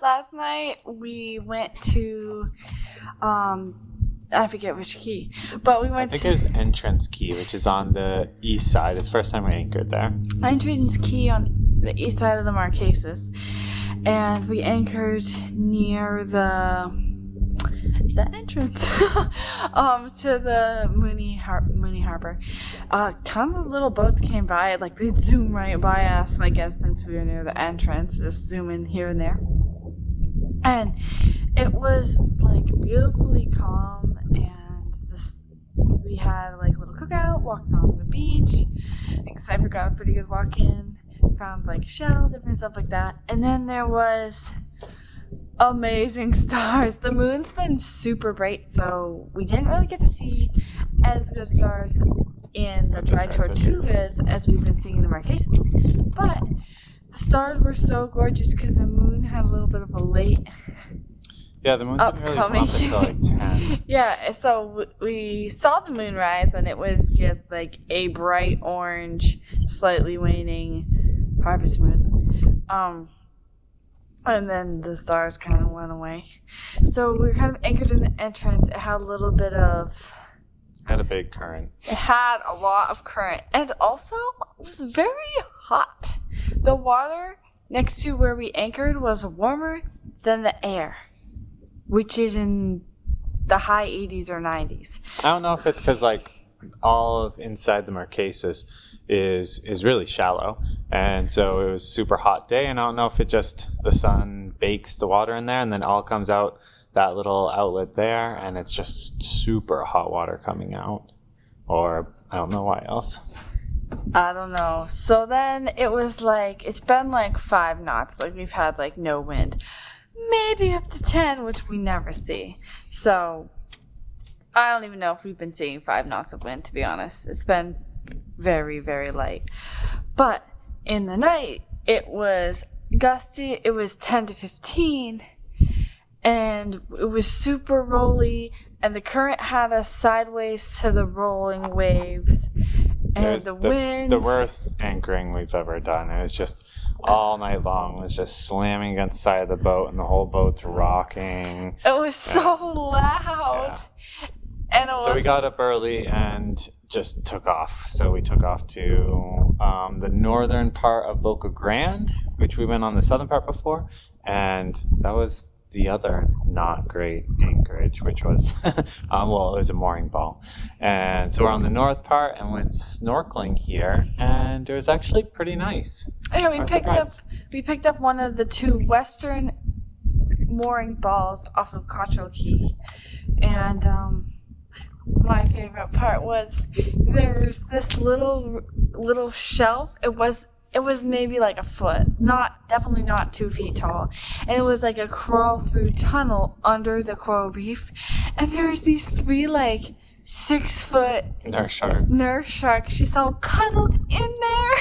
last night we went to, I forget which key, but we went I think it was Entrance Key, which is on the east side. It's the first time we anchored there. Entrance Key on the east side of the Marquesas, and we anchored near the entrance to the Mooney Harbor. Tons of little boats came by, like they'd zoom right by us, I guess, since we were near the entrance, just zoom in here and there. And it was like beautifully calm, and we had like a little cookout, walked on the beach. I think Cypher got a pretty good walk in, found like shell, different stuff like that. And then there was amazing stars. The moon's been super bright, so we didn't really get to see as good stars in the Dry Tortugas as we've been seeing in the Marquesas. But the stars were so gorgeous because the moon had a little bit of a late Yeah, the moon didn't really come up until like 10. Yeah, so we saw the moon rise, and it was just like a bright orange, slightly waning harvest moon. And then the stars kind of went away. So we were kind of anchored in the entrance. It had a little bit of... Had a big current. It had a lot of current. And also, it was very hot. The water next to where we anchored was warmer than the air, which is in the high 80s or 90s. I don't know if it's because, like, all of inside the Marquesas is really shallow, and so it was a super hot day, and I don't know if it just the sun bakes the water in there and then all comes out that little outlet there, and it's just super hot water coming out, or I don't know why else. I don't know. So then it was like, it's been like 5 knots, like we've had like no wind, maybe up to 10, which we never see. So I don't even know if we've been seeing 5 knots of wind, to be honest. It's been very, very light. But in the night, it was gusty. It was 10 to 15, and it was super rolly, and the current had us sideways to the rolling waves, and the wind. The worst anchoring we've ever done. It was just all night long. It was just slamming against the side of the boat, and the whole boat's rocking. It was so loud. Yeah. And so we got up early and just took off. So we took off to the northern part of Boca Grande, which we went on the southern part before, and that was the other not great anchorage, which was well, it was a mooring ball. And so we're on the north part and went snorkeling here, and it was actually pretty nice. Yeah, we picked up one of the 2 western mooring balls off of Cottrell Key, and my favorite part was there's this little shelf. It was maybe like a foot, definitely not 2 feet tall, and it was like a crawl through tunnel under the coral reef, and there's these 3 like 6-foot nurse sharks just all cuddled in there.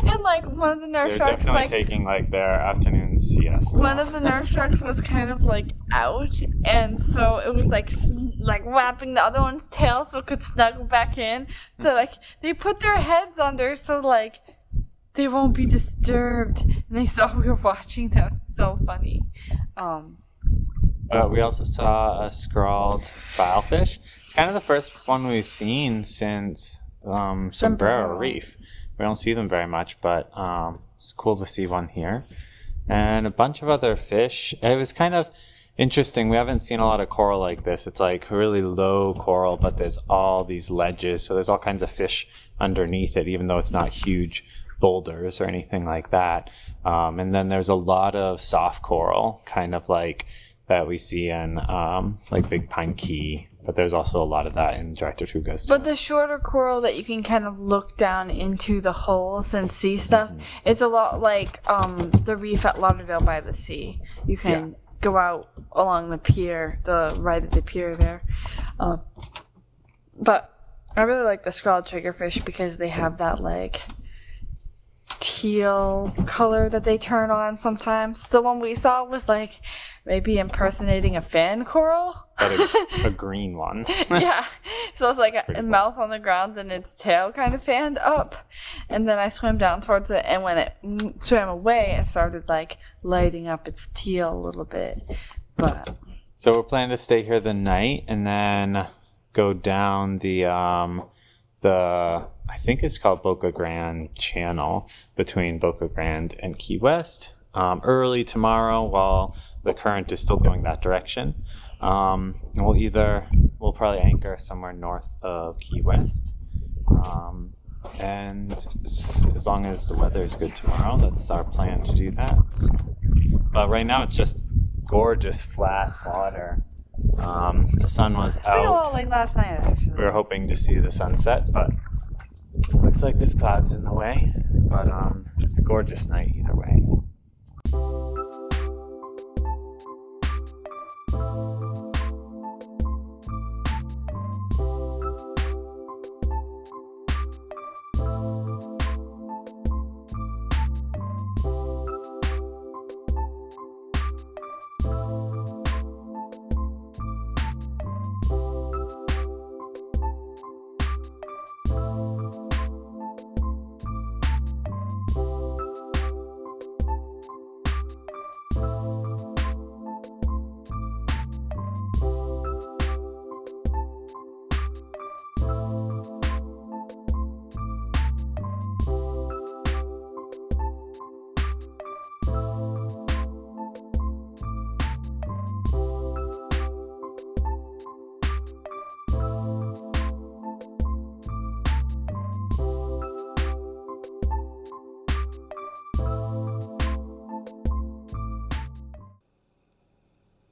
And like one of the nurse sharks definitely like taking like their afternoon siesta. One of the nurse sharks was kind of like out, and so it was like wrapping the other one's tail so it could snuggle back in. So like they put their heads under so like they won't be disturbed, and they saw we were watching them. It's so funny. We also saw a scrawled filefish. It's kind of the first one we've seen since Sombrero Reef. We don't see them very much, but it's cool to see one here. And a bunch of other fish. It was kind of interesting. We haven't seen a lot of coral like this. It's like really low coral, but there's all these ledges. So there's all kinds of fish underneath it, even though it's not huge boulders or anything like that. And then there's a lot of soft coral, kind of like that we see in like Big Pine Key, but there's also a lot of that in Dry Tortugas too. But the shorter coral that you can kind of look down into the holes and see stuff, it's a lot like the reef at Lauderdale by the Sea. You can go out along the pier, right at the pier there. But I really like the scrawled triggerfish because they have that like teal color that they turn on sometimes. The one we saw was like maybe impersonating a fan coral. But a green one. Yeah. So it's like a cool. mouth on the ground and its tail kind of fanned up. And then I swam down towards it, and when it swam away, it started like lighting up its teal a little bit. But so we're planning to stay here the night and then go down the I think it's called Boca Grande Channel between Boca Grande and Key West early tomorrow while the current is still going that direction. And we'll probably anchor somewhere north of Key West. And as long as the weather is good tomorrow, that's our plan to do that. But right now it's just gorgeous flat water. The sun was it's like a lot out. like last night, actually. We were hoping to see the sunset, but looks like this cloud's in the way. But it's a gorgeous night either way.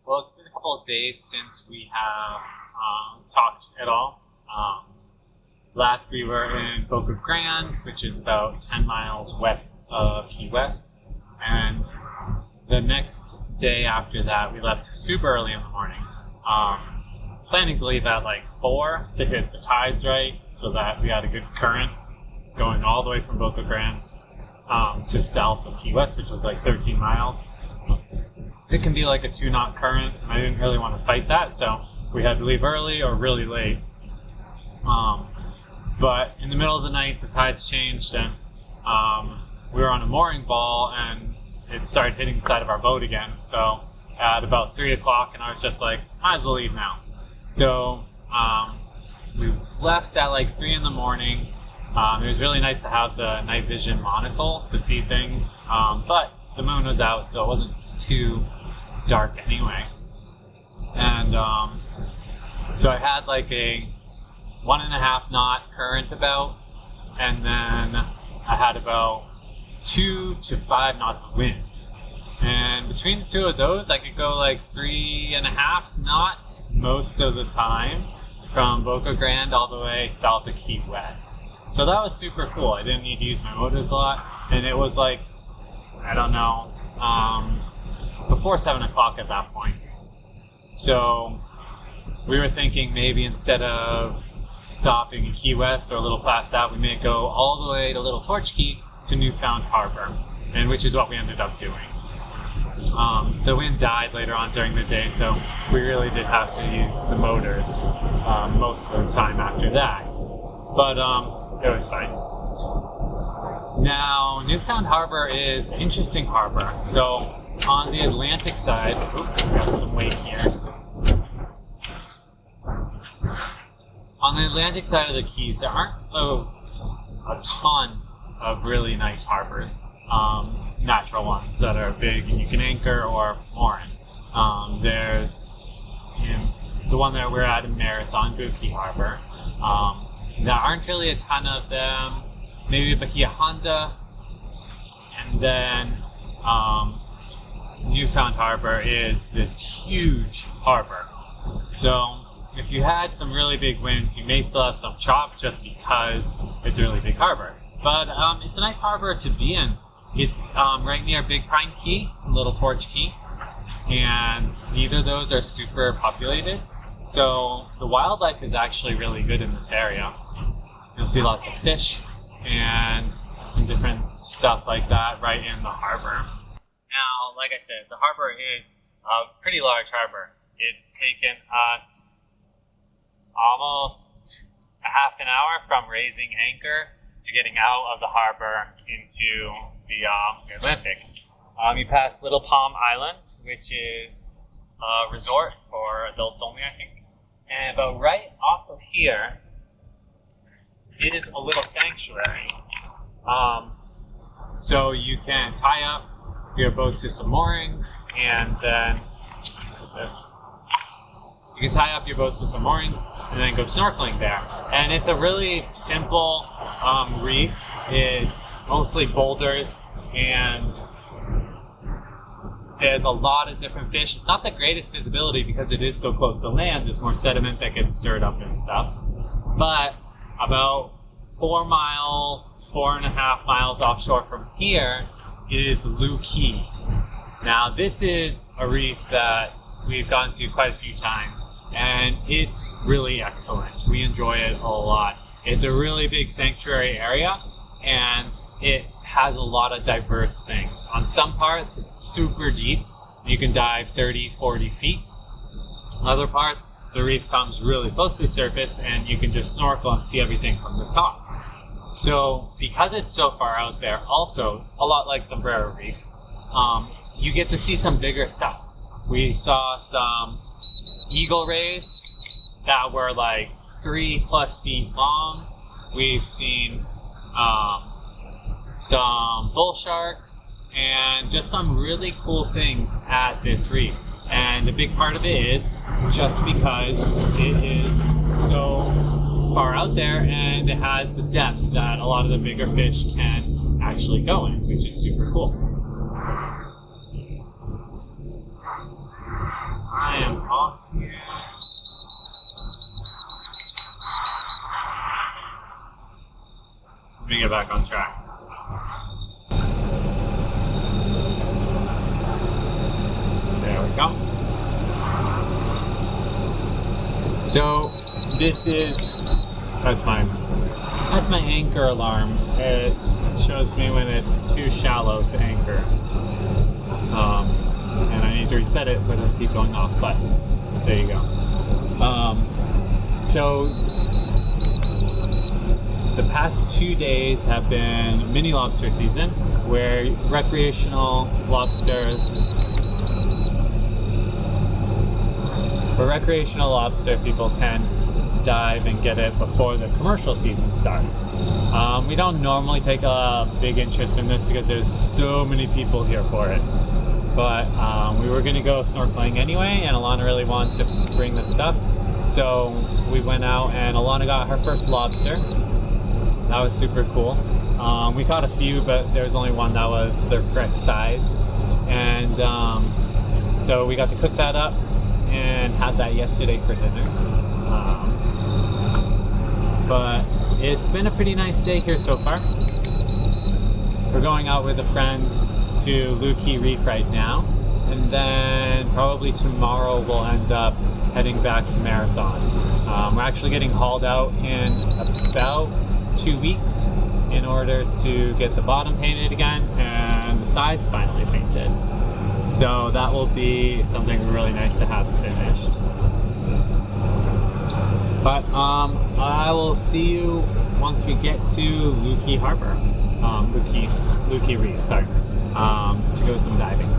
Well, it's been a couple of days since we have talked at all. Last we were in Boca Grande, which is about 10 miles west of Key West. And the next day after that, we left super early in the morning. Planning to leave at like 4 to hit the tides right so that we had a good current going all the way from Boca Grande to south of Key West, which was like 13 miles. It can be like a 2-knot current, and I didn't really want to fight that, so we had to leave early or really late. But in the middle of the night, the tides changed, and we were on a mooring ball, and it started hitting the side of our boat again. So at about 3 o'clock, and I was just like, might as well leave now. So we left at like 3 in the morning. It was really nice to have the night vision monocle to see things, but the moon was out, so it wasn't too dark anyway. And so I had like a 1.5 knot current about, and then I had about 2 to 5 knots of wind. And between the two of those, I could go like 3.5 knots most of the time from Boca Grande all the way south of Key West. So that was super cool. I didn't need to use my motors a lot, and it was like, I don't know, before 7 o'clock at that point. So we were thinking maybe instead of stopping in Key West or a little past that, we may go all the way to Little Torch Key to Newfound Harbor, and which is what we ended up doing. The wind died later on during the day, so we really did have to use the motors most of the time after that. But it was fine. Now, Newfound Harbor is an interesting harbor. So on the Atlantic side, got some weight here. On the Atlantic side of the Keys, there aren't a ton of really nice harbors, natural ones that are big and you can anchor or moor in. There's the one that we're at in Marathon, Buki Harbor. There aren't really a ton of them. Maybe Bahia Honda, and then Newfound Harbor is this huge harbor. So if you had some really big winds, you may still have some chop just because it's a really big harbor. But it's a nice harbor to be in. It's right near Big Pine Key and Little Torch Key, and neither of those are super populated. So the wildlife is actually really good in this area. You'll see lots of fish, and some different stuff like that right in the harbor. Now, like I said, the harbor is a pretty large harbor. It's taken us almost a half an hour from raising anchor to getting out of the harbor into the Atlantic. You pass Little Palm Island, which is a resort for adults only, I think. And about right off of here is a little sanctuary. So you can tie up your boat to some moorings, and then you can tie up your boat to some moorings and then go snorkeling there. And it's a really simple reef. It's mostly boulders, and there's a lot of different fish. It's not the greatest visibility because it is so close to land. There's more sediment that gets stirred up and stuff. But about 4.5 miles offshore from here is Lou Key. Now, this is a reef that we've gone to quite a few times, and it's really excellent. We enjoy it a lot. It's a really big sanctuary area, and it has a lot of diverse things. On some parts, it's super deep. You can dive 30, 40 feet. Other parts, the reef comes really close to the surface, and you can just snorkel and see everything from the top. So, because it's so far out there, also, a lot like Sombrero Reef, you get to see some bigger stuff. We saw some eagle rays that were like 3+ feet long. We've seen some bull sharks and just some really cool things at this reef. And a big part of it is just because it is so far out there and it has the depth that a lot of the bigger fish can actually go in, which is super cool. I am off here. Let me get back on track. There we go. So this is that's my anchor alarm. It shows me when it's too shallow to anchor. And I need to reset it so it doesn't keep going off, but there you go. So the past 2 days have been mini lobster season, where recreational lobster people can dive and get it before the commercial season starts. We don't normally take a big interest in this because there's so many people here for it. But we were going to go snorkeling anyway, and Alana really wanted to bring the stuff. So we went out, and Alana got her first lobster. That was super cool. We caught a few, but there was only one that was the correct size. And so we got to cook that up and had that yesterday for dinner. But it's been a pretty nice day here so far. We're going out with a friend to Lou Key Reef right now, and then probably tomorrow we'll end up heading back to Marathon. We're actually getting hauled out in about 2 weeks in order to get the bottom painted again and the sides finally painted. So that will be something really nice to have finished. But I will see you once we get to Lou Key Harbor, Lou Key Reef, sorry, to go some diving.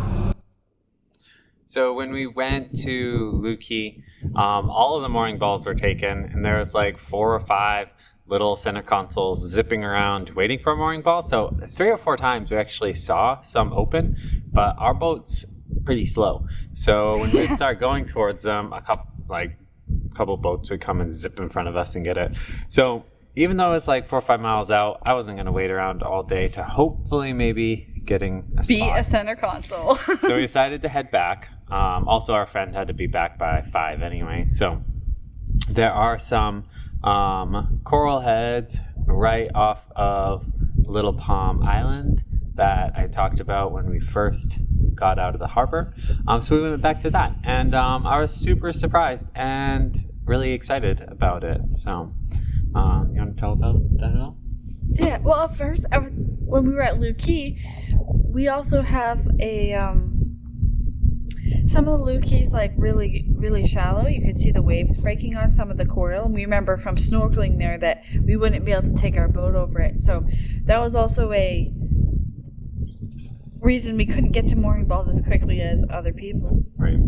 So when we went to Lou Key, all of the mooring balls were taken, and there was like 4 or 5 little center consoles zipping around waiting for a mooring ball. So 3 or 4 times we actually saw some open, but our boat's pretty slow. So when we'd start going towards them, a couple boats would come and zip in front of us and get it. So even though it's like 4 or 5 miles out, I wasn't going to wait around all day to hopefully maybe getting a spot. Beat a center console. So we decided to head back. Also, our friend had to be back by 5 anyway. So there are some coral heads right off of Little Palm Island that I talked about when we first got out of the harbor. So we went back to that, and I was super surprised and really excited about it. So you want to tell about that at all? Yeah, well, at first, when we were at Lou Key, we also have a, some of the Lou Keys, like, really, really shallow. You could see the waves breaking on some of the coral. And we remember from snorkeling there that we wouldn't be able to take our boat over it. So that was also a reason we couldn't get to mooring balls as quickly as other people. Right.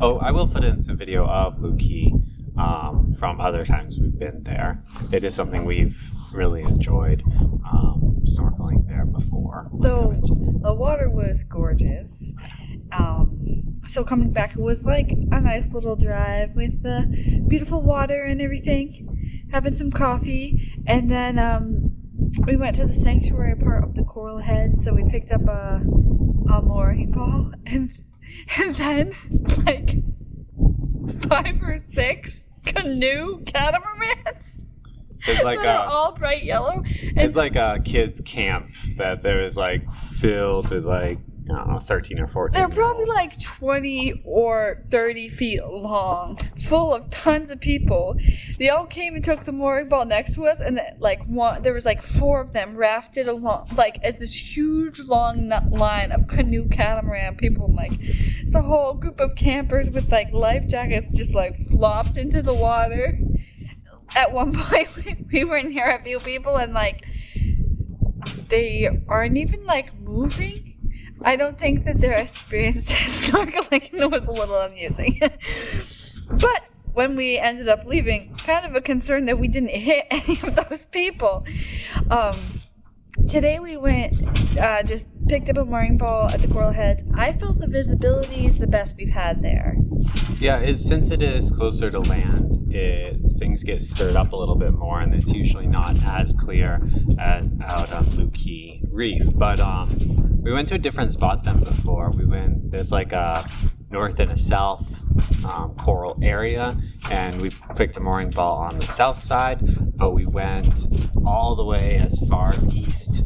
Oh, I will put in some video of Lou Key from other times we've been there. It is something we've really enjoyed snorkeling there before. Though the water was gorgeous. So coming back, it was like a nice little drive with the beautiful water and everything. Having some coffee, and then we went to the sanctuary part of the coral head. So we picked up a mooring ball, and then like 5 or 6 canoe catamarans. It's like They're all bright yellow. It's like a kids' camp that there is like filled with like, I don't know, 13 or 14. They're probably like 20 or 30 feet long, full of tons of people. They all came and took the mooring ball next to us, and then, like there was like 4 of them rafted along, like as this huge long line of canoe catamaran people. And, like, it's a whole group of campers with like life jackets just like flopped into the water. At one point, we were near a few people, and like they aren't even like moving. I don't think that their experience snorkeling was a little amusing. But when we ended up leaving, kind of a concern that we didn't hit any of those people. Today we went, just picked up a mooring ball at the Coral Head. I felt the visibility is the best we've had there. Yeah, since it is closer to land, things get stirred up a little bit more, and it's usually not as clear as out on Lou Key Reef. But we went to a different spot than before. There's like a north and a south coral area, and we picked a mooring ball on the south side, but we went all the way as far east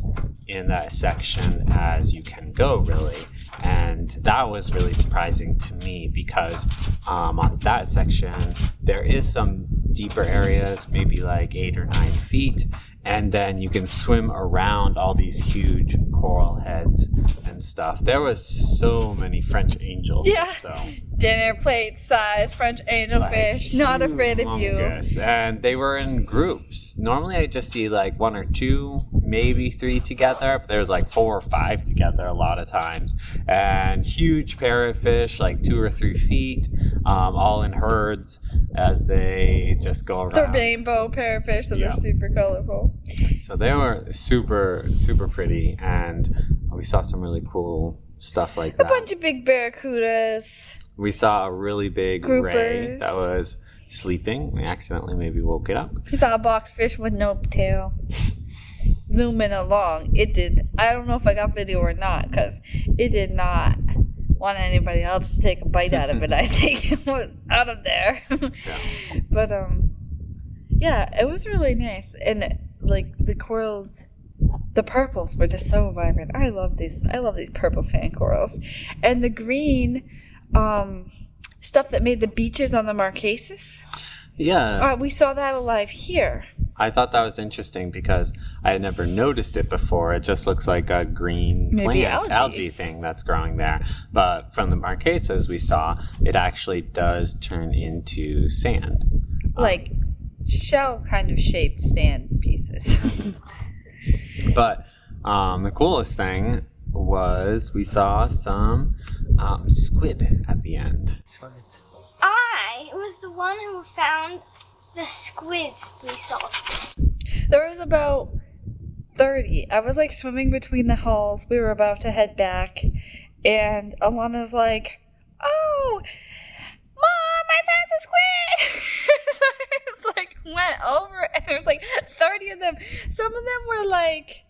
in that section as you can go, really. And that was really surprising to me because on that section there is some deeper areas, maybe like 8 or 9 feet, and then you can swim around all these huge coral heads and stuff. There was so many French angels. Yeah. So. Dinner plate size French angelfish, not afraid of you. And they were in groups. Normally I just see like 1 or 2, maybe 3 together, but there's like 4 or 5 together a lot of times. And huge parrotfish, like 2 or 3 feet, all in herds as they just go around. The rainbow parrotfish that are super colorful. So they were super, super pretty, and we saw some really cool stuff like that. A bunch of big barracudas. We saw a really big groupers. ray that was sleeping. We accidentally maybe woke it up. We saw a boxfish with no tail. Zooming along. It did. I don't know if I got video or not, because it did not want anybody else to take a bite out of it. I think it was out of there. Yeah. But yeah, it was really nice, and like the corals, the purples were just so vibrant. I love these purple fan corals, and the green stuff that made the beaches on the Marquesas. Yeah. We saw that alive here. I thought that was interesting because I had never noticed it before. It just looks like a green algae thing that's growing there. But from the Marquesas we saw, it actually does turn into sand. Like shell kind of shaped sand pieces. But the coolest thing was we saw some squid at the end. I was the one who found the squids we saw. There was about 30. I was like swimming between the hulls. We were about to head back, and Alana's like, "Oh, Mom, I found a squid!" So I just like went over, and there was like 30 of them. Some of them were like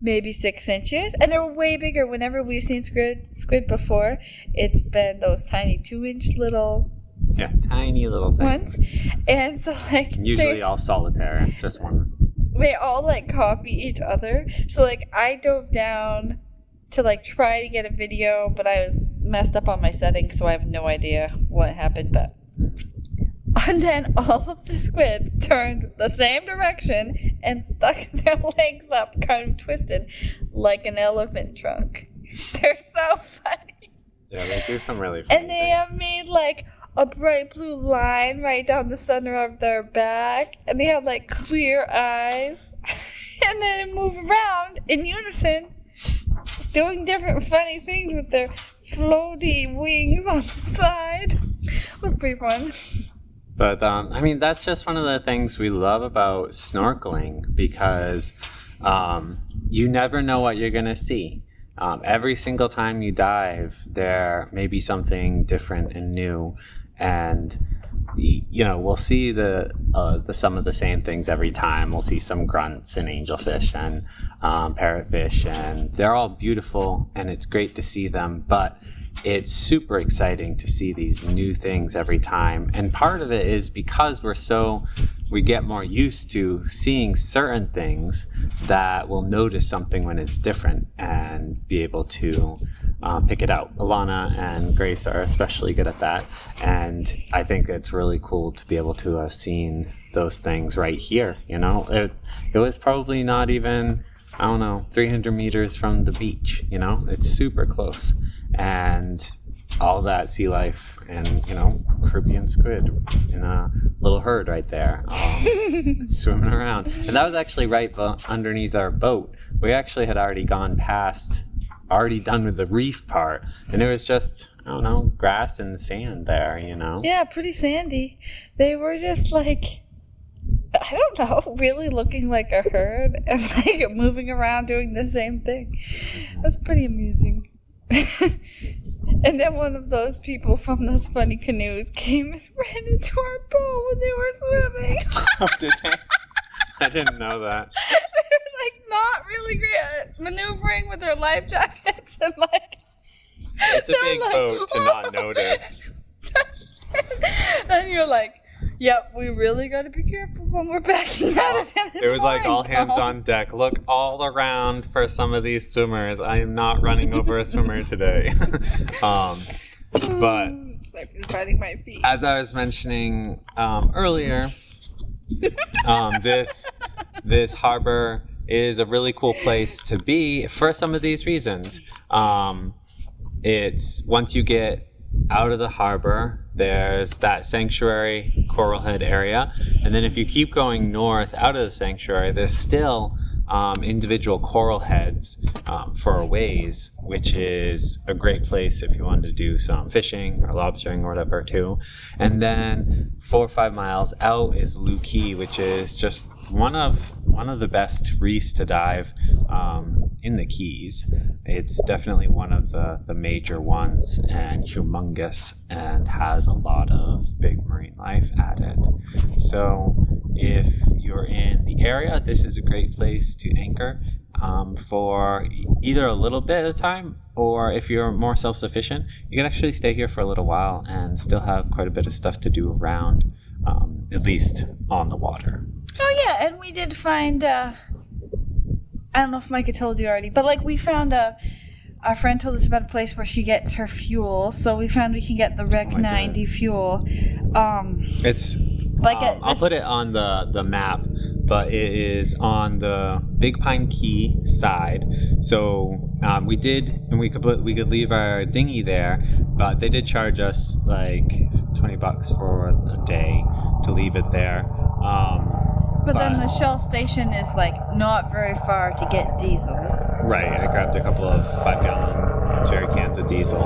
maybe 6 inches, and they're way bigger. Whenever we've seen squid before, it's been those tiny 2-inch little. Yeah, tiny little things. Ones. And so like usually all solitaire, just one. They all like copy each other. So like I dove down to like try to get a video, but I was messed up on my settings, so I have no idea what happened. But And then all of the squids turned the same direction and stuck their legs up, kind of twisted, like an elephant trunk. They're so funny. Yeah, they do some really funny And they have made like a bright blue line right down the center of their back. And they have like clear eyes. And then they move around in unison, doing different funny things with their floaty wings on the side. It was pretty fun. But, I mean, that's just one of the things we love about snorkeling because you never know what you're going to see. Every single time you dive, there may be something different and new. And, you know, we'll see the some of the same things every time. We'll see some grunts and angelfish and parrotfish. And they're all beautiful, and it's great to see them. But it's super exciting to see these new things every time. And part of it is because we get more used to seeing certain things that we'll notice something when it's different and be able to pick it out. Alana and Grace are especially good at that. And I think it's really cool to be able to have seen those things right here. You know, it was probably not even, 300 meters from the beach. You know, it's super close. And all that sea life and, Caribbean squid in a little herd right there, swimming around. And that was actually right underneath our boat. We actually had already done with the reef part. And it was just, grass and sand there, Yeah, pretty sandy. They were just like, I don't know, really looking like a herd and like moving around doing the same thing. It was pretty amusing. And then one of those people from those funny canoes came and ran into our boat when they were swimming. Oh, did they? I didn't know that. They were like not really great at maneuvering with their life jackets and like. It's a big boat to not notice. And you're like, yep, we really got to be careful when we're backing out of it. It was like all hands on deck. Look all around for some of these swimmers. I am not running over a swimmer today. But biting my feet. As I was mentioning earlier, this harbor is a really cool place to be for some of these reasons. It's once you get out of the harbor, there's that sanctuary coral head area, and then if you keep going north out of the sanctuary, there's still individual coral heads for a ways, which is a great place if you wanted to do some fishing or lobstering or whatever too. And then 4 or 5 miles out is Lou Key, which is just one of the best reefs to dive in the Keys. It's definitely one of the major ones and humongous and has a lot of big marine life at it. So if you're in the area, this is a great place to anchor for either a little bit of time, or if you're more self-sufficient, you can actually stay here for a little while and still have quite a bit of stuff to do around, at least on the water. Oh yeah, and we did find, I don't know if Micah told you already, but like we found our friend told us about a place where she gets her fuel, so we found we can get the Rec 90 fuel. It's like I'll put it on the map, but it is on the Big Pine Key side. So we could leave our dinghy there, but they did charge us like $20 for a day to leave it there. But then the Shell station is like not very far to get diesel. Right, I grabbed a couple of 5-gallon jerry cans of diesel,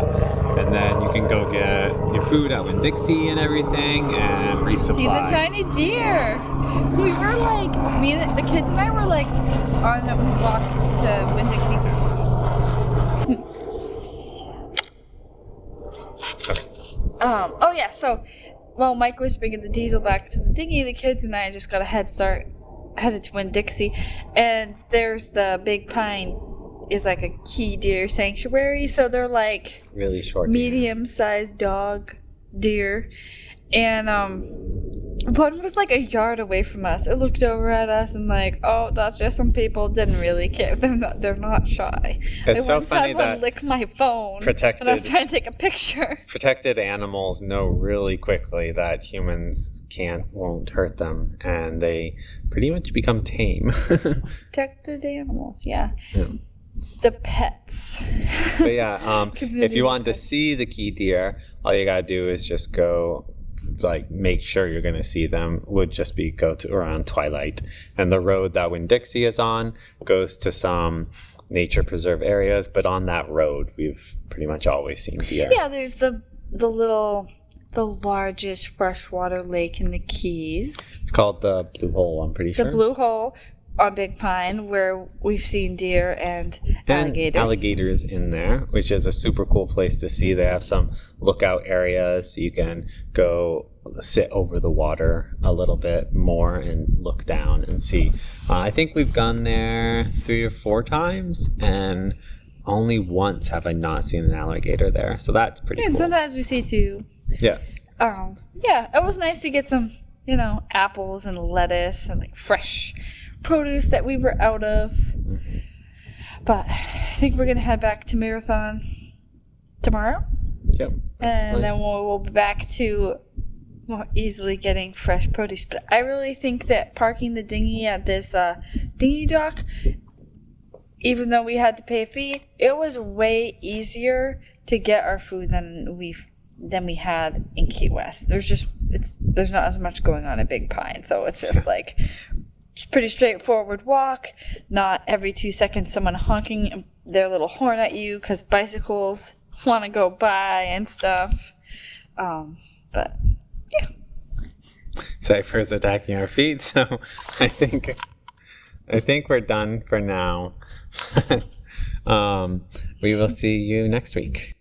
and then you can go get your food at Winn-Dixie and everything, and resupply. See the tiny deer. We were like, the kids and I were like, we walked to Winn-Dixie. So while Mike was bringing the diesel back to the dinghy, the kids and I just got a head start, headed to Winn-Dixie, and there's the Big Pine is like a key deer sanctuary, so they're like really short, medium-sized dog deer, and One was like a yard away from us. It looked over at us and like, oh, that's just some people. Didn't really care. They're not shy. It's I so once funny had one that lick my phone protected- when I was trying to take a picture. Protected animals know really quickly that humans won't hurt them, and they pretty much become tame. Protected animals, yeah. Yeah. The pets. But yeah, if Community you want to pets. see the key deer, all you gotta do is just go, like, make sure you're gonna see them. Would just be go to around twilight, and the road that Winn-Dixie is on goes to some nature preserve areas. But on that road, we've pretty much always seen deer. Yeah, there's the largest freshwater lake in the Keys. It's called the Blue Hole. I'm pretty sure. The Blue Hole on Big Pine, where we've seen deer and alligators. And alligators in there, which is a super cool place to see. They have some lookout areas, so you can go sit over the water a little bit more and look down and see. I think we've gone there 3 or 4 times, and only once have I not seen an alligator there. So that's pretty And cool. sometimes we see 2. Yeah. Yeah, it was nice to get some, apples and lettuce and like fresh produce that we were out of. Mm-hmm. But I think we're gonna head back to Marathon tomorrow, Yep. and then we'll be back to more easily getting fresh produce. But I really think that parking the dinghy at this dinghy dock, even though we had to pay a fee, it was way easier to get our food than we had in Key West. There's not as much going on at Big Pine, so it's just like it's pretty straightforward walk. Not every 2 seconds someone honking their little horn at you because bicycles want to go by and stuff. But yeah. Cypher's attacking our feet, so I think we're done for now. We will see you next week.